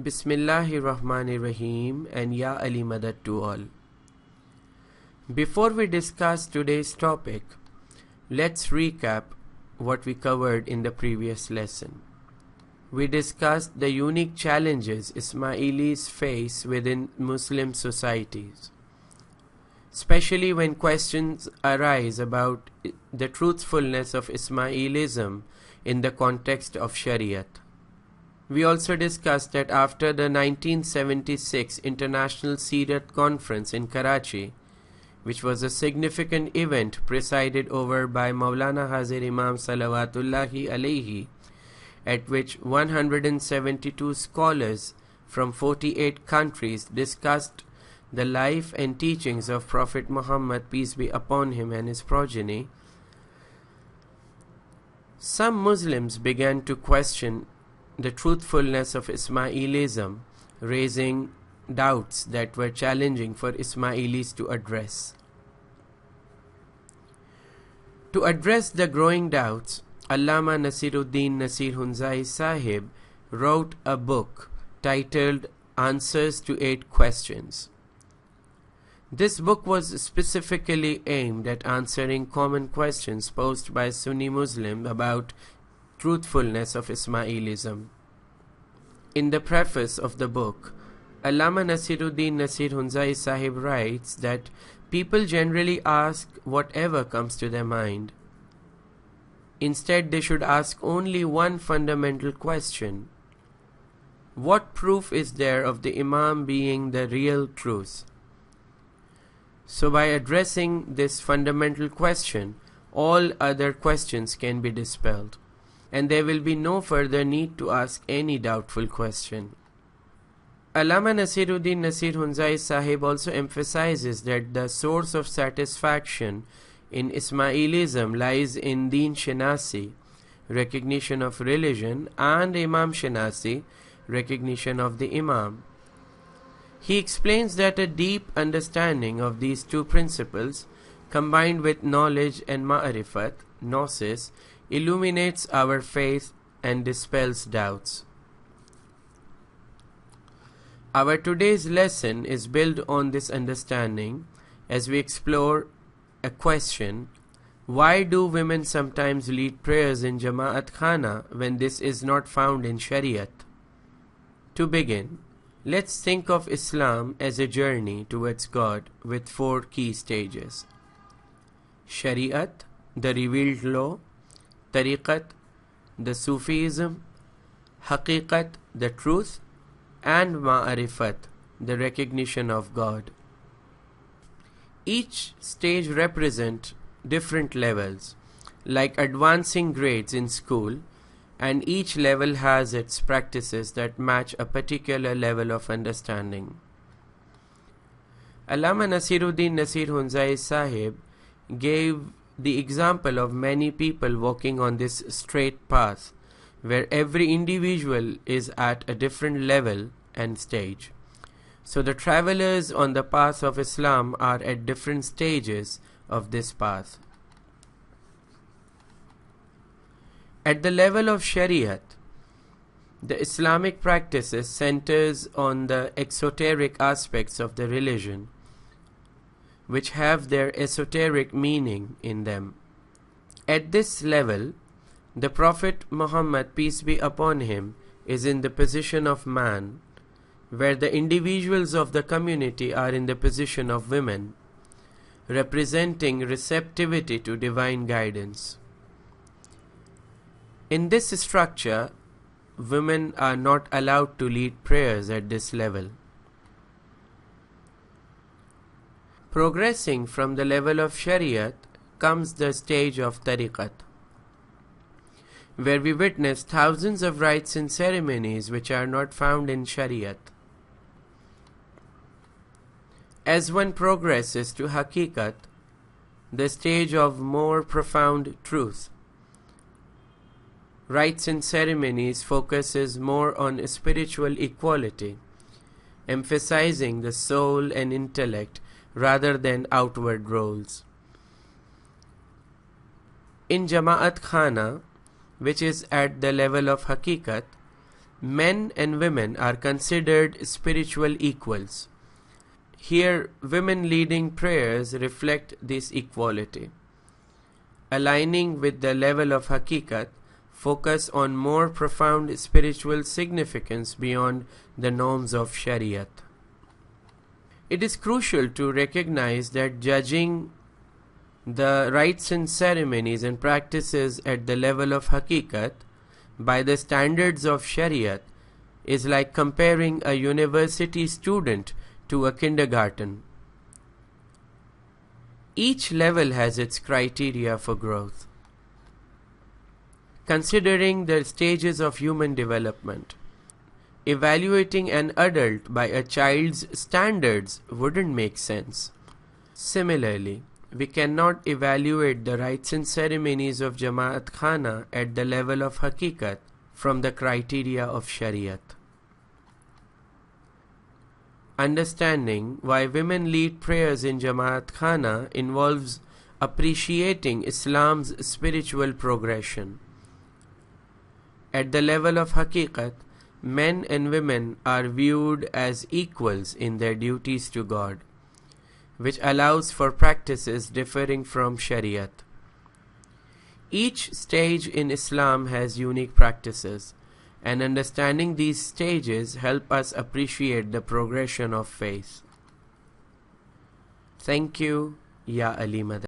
Bismillahirrahmanirrahim and Ya Ali Madad to all. Before we discuss today's topic, let's recap what we covered in the previous lesson. We discussed the unique challenges Ismailis face within Muslim societies, especially when questions arise about the truthfulness of Ismailism in the context of Shariat. We also discussed that after the 1976 International Shariat Conference in Karachi, which was a significant event presided over by Maulana Hazir Imam Salawatullahi Alayhi, at which 172 scholars from 48 countries discussed the life and teachings of Prophet Muhammad, peace be upon him, and his progeny, some Muslims began to question the truthfulness of Ismailism, raising doubts that were challenging for Ismailis to address. To address the growing doubts, Allama Nasiruddin Nasir Hunzai Sahib wrote a book titled Answers to 8 Questions. This book was specifically aimed at answering common questions posed by Sunni Muslims about truthfulness of Ismailism. In the preface of the book, Allama Nasiruddin Nasir Hunzai Sahib writes that people generally ask whatever comes to their mind. Instead, they should ask only one fundamental question: what proof is there of the Imam being the real truth? So by addressing this fundamental question, all other questions can be dispelled, and there will be no further need to ask any doubtful question. Allama Nasiruddin Nasir Hunzai Sahib also emphasizes that the source of satisfaction in Ismailism lies in Deen Shinasi, recognition of religion, and Imam Shinasi, recognition of the Imam. He explains that a deep understanding of these two principles, combined with knowledge and ma'rifat, gnosis, illuminates our faith and dispels doubts. Our today's lesson is built on this understanding as we explore a question: why do women sometimes lead prayers in Jamat Khana when this is not found in Shariat? To begin, let's think of Islam as a journey towards God with 4 key stages: Shariat, the revealed law; Tariqat, the Sufism; Haqiqat, the truth; and Ma'arifat, the recognition of God. Each stage represents different levels, like advancing grades in school, and each level has its practices that match a particular level of understanding. Allama Nasiruddin Nasir Hunzai Sahib gave the example of many people walking on this straight path, where every individual is at a different level and stage. So the travelers on the path of Islam are at different stages of this path. At the level of Shariat, the Islamic practices centers on the exoteric aspects of the religion, which have their esoteric meaning in them. At this level, the Prophet Muhammad, peace be upon him, is in the position of man, where the individuals of the community are in the position of women, representing receptivity to divine guidance. In this structure, women are not allowed to lead prayers at this level. Progressing from the level of Shariat comes the stage of Tariqat, where we witness thousands of rites and ceremonies which are not found in Shariat. As one progresses to Haqiqat, the stage of more profound truth, rites and ceremonies focuses more on spiritual equality, emphasizing the soul and intellect rather than outward roles. In Jamat Khana, which is at the level of Haqiqat, Men and women are considered spiritual equals. Here, women leading prayers reflect this equality. Aligning with the level of Haqiqat, focus on more profound spiritual significance beyond the norms of Shariat. It is crucial to recognize that judging the rites and ceremonies and practices at the level of Haqiqat by the standards of Shariat is like comparing a university student to a kindergarten. Each level has its criteria for growth. Considering the stages of human development, evaluating an adult by a child's standards wouldn't make sense. Similarly, we cannot evaluate the rites and ceremonies of Jamat Khana at the level of Haqiqat from the criteria of Shariat. Understanding why women lead prayers in Jamat Khana involves appreciating Islam's spiritual progression. At the level of Haqiqat, men and women are viewed as equals in their duties to God, which allows for practices differing from Shariat. Each stage in Islam has unique practices, and understanding these stages help us appreciate the progression of faith. Thank you, Ya Ali Madad.